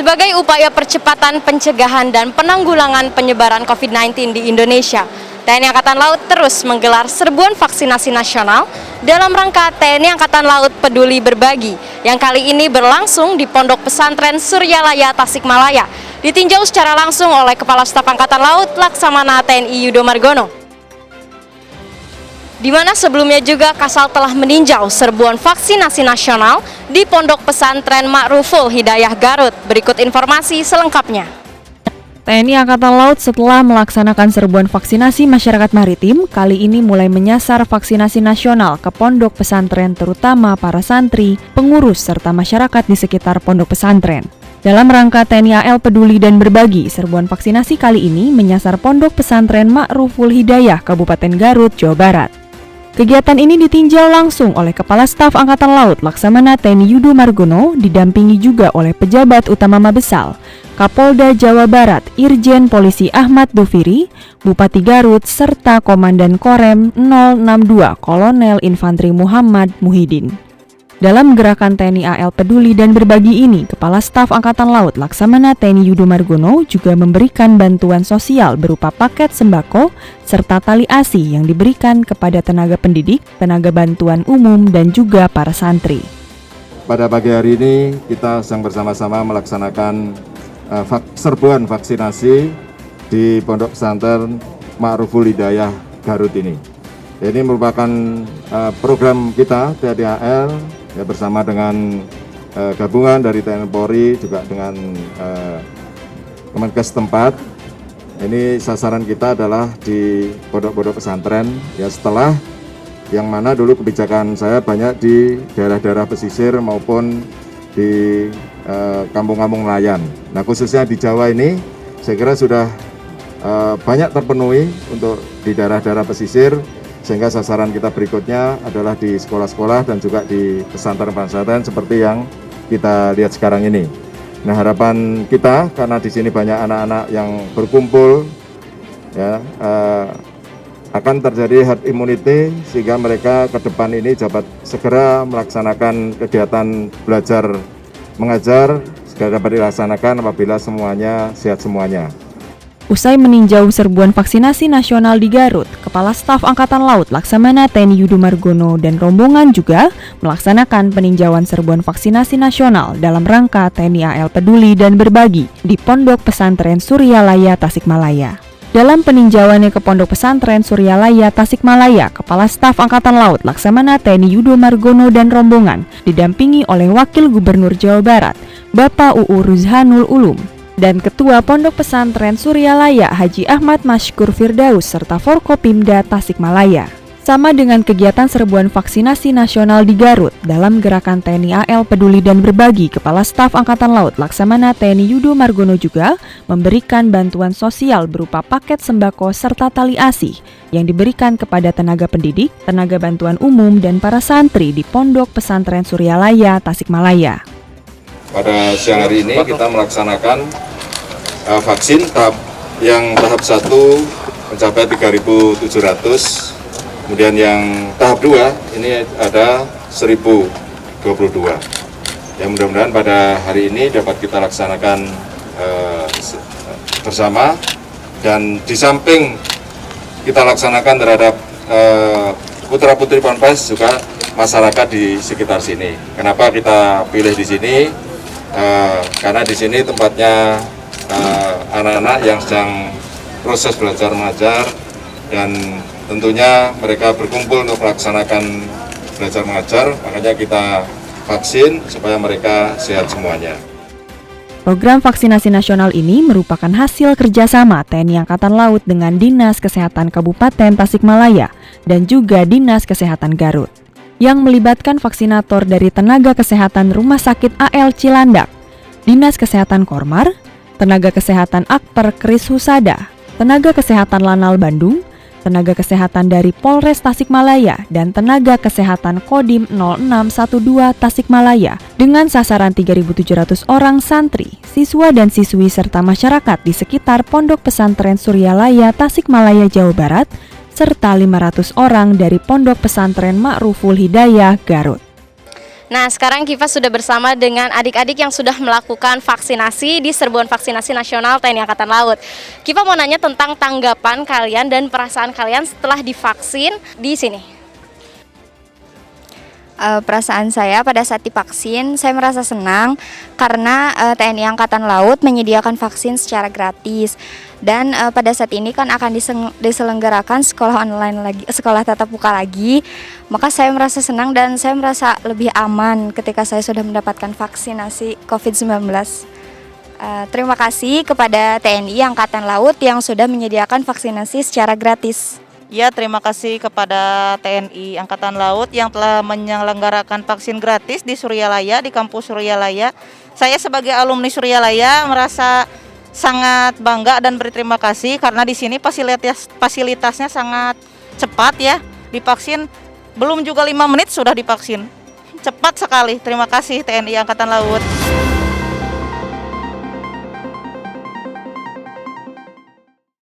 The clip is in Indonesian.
Sebagai upaya percepatan pencegahan dan penanggulangan penyebaran COVID-19 di Indonesia, TNI Angkatan Laut terus menggelar serbuan vaksinasi nasional dalam rangka TNI Angkatan Laut Peduli Berbagi yang kali ini berlangsung di Pondok Pesantren Suryalaya Tasikmalaya, ditinjau secara langsung oleh Kepala Staf Angkatan Laut Laksamana TNI Yudo Margono. Di mana sebelumnya juga Kasal telah meninjau serbuan vaksinasi nasional di Pondok Pesantren Ma'ruful Hidayah Garut. Berikut informasi selengkapnya. TNI Angkatan Laut setelah melaksanakan serbuan vaksinasi masyarakat maritim, kali ini mulai menyasar vaksinasi nasional ke pondok pesantren terutama para santri, pengurus, serta masyarakat di sekitar pondok pesantren. Dalam rangka TNI AL Peduli dan Berbagi, serbuan vaksinasi kali ini menyasar Pondok Pesantren Ma'ruful Hidayah, Kabupaten Garut, Jawa Barat. Kegiatan ini ditinjau langsung oleh Kepala Staf Angkatan Laut Laksamana TNI Yudo Margono, didampingi juga oleh pejabat utama Mabesal, Kapolda Jawa Barat Irjen Polisi Ahmad Doviri, Bupati Garut, serta Komandan Korem 062 Kolonel Infanteri Muhammad Muhyiddin. Dalam gerakan TNI AL Peduli dan Berbagi ini, Kepala Staf Angkatan Laut Laksamana TNI Yudo Margono juga memberikan bantuan sosial berupa paket sembako serta tali ASI yang diberikan kepada tenaga pendidik, tenaga bantuan umum, dan juga para santri. Pada pagi hari ini kita sedang bersama-sama melaksanakan serbuan vaksinasi di Pondok Pesantren Ma'ruful Hidayah Garut ini. Ini merupakan program kita TNI AL ya, bersama dengan gabungan dari TNI Polri juga dengan Kemenkes tempat. Ini sasaran kita adalah di pondok-pondok pesantren ya, setelah yang mana dulu kebijakan saya banyak di daerah-daerah pesisir maupun di kampung-kampung nelayan. Nah, khususnya di Jawa ini saya kira sudah banyak terpenuhi untuk di daerah-daerah pesisir, sehingga sasaran kita berikutnya adalah di sekolah-sekolah dan juga di pesantren-pesantren seperti yang kita lihat sekarang ini. Nah, harapan kita karena di sini banyak anak-anak yang berkumpul, ya, akan terjadi herd immunity sehingga mereka ke depan ini dapat segera melaksanakan kegiatan belajar mengajar segera dapat dilaksanakan apabila semuanya sehat semuanya. Usai meninjau serbuan vaksinasi nasional di Garut, Kepala Staf Angkatan Laut Laksamana TNI Yudo Margono dan rombongan juga melaksanakan peninjauan serbuan vaksinasi nasional dalam rangka TNI AL Peduli dan Berbagi di Pondok Pesantren Suryalaya Tasikmalaya. Dalam peninjauannya ke Pondok Pesantren Suryalaya Tasikmalaya, Kepala Staf Angkatan Laut Laksamana TNI Yudo Margono dan rombongan didampingi oleh Wakil Gubernur Jawa Barat, Bapak UU Ruzhanul Ulum, dan Ketua Pondok Pesantren Suryalaya Haji Ahmad Mashkur Firdaus serta Forkopimda Tasikmalaya. Sama dengan kegiatan serbuan vaksinasi nasional di Garut, dalam gerakan TNI AL Peduli dan Berbagi, Kepala Staf Angkatan Laut Laksamana TNI Yudo Margono juga memberikan bantuan sosial berupa paket sembako serta tali ASI yang diberikan kepada tenaga pendidik, tenaga bantuan umum, dan para santri di Pondok Pesantren Suryalaya Tasikmalaya. Pada siang hari ini kita melaksanakan vaksin tahap 1 mencapai 3.700, kemudian yang tahap 2 ini ada 1.022. Ya, mudah-mudahan pada hari ini dapat kita laksanakan bersama, dan di samping kita laksanakan terhadap putra-putri Ponpes juga masyarakat di sekitar sini. Kenapa kita pilih di sini? Karena di sini tempatnya anak-anak yang sedang proses belajar mengajar, dan tentunya mereka berkumpul untuk melaksanakan belajar mengajar, makanya kita vaksin supaya mereka sehat semuanya. Program vaksinasi nasional ini merupakan hasil kerjasama TNI Angkatan Laut dengan Dinas Kesehatan Kabupaten Tasikmalaya dan juga Dinas Kesehatan Garut, yang melibatkan vaksinator dari tenaga kesehatan Rumah Sakit AL Cilandak, Dinas Kesehatan Kormar, tenaga kesehatan Akper Kris Husada, tenaga kesehatan Lanal Bandung, tenaga kesehatan dari Polres Tasikmalaya, dan tenaga kesehatan Kodim 0612 Tasikmalaya dengan sasaran 3.700 orang santri, siswa dan siswi serta masyarakat di sekitar Pondok Pesantren Suryalaya Tasikmalaya, Jawa Barat, serta 500 orang dari Pondok Pesantren Ma'ruful Hidayah Garut. Nah, sekarang Kiva sudah bersama dengan adik-adik yang sudah melakukan vaksinasi di Serbuan Vaksinasi Nasional TNI Angkatan Laut. Kiva mau nanya tentang tanggapan kalian dan perasaan kalian setelah divaksin di sini. Perasaan saya pada saat divaksin, saya merasa senang karena TNI Angkatan Laut menyediakan vaksin secara gratis. Dan pada saat ini kan akan diselenggarakan sekolah online lagi, sekolah tatap muka lagi. Maka saya merasa senang dan saya merasa lebih aman ketika saya sudah mendapatkan vaksinasi COVID-19. Terima kasih kepada TNI Angkatan Laut yang sudah menyediakan vaksinasi secara gratis. Ya, terima kasih kepada TNI Angkatan Laut yang telah menyelenggarakan vaksin gratis di Suryalaya, di kampus Suryalaya. Saya sebagai alumni Suryalaya merasa sangat bangga dan berterima kasih karena di sini fasilitasnya sangat cepat ya. Divaksin belum juga 5 menit sudah divaksin. Cepat sekali. Terima kasih TNI Angkatan Laut.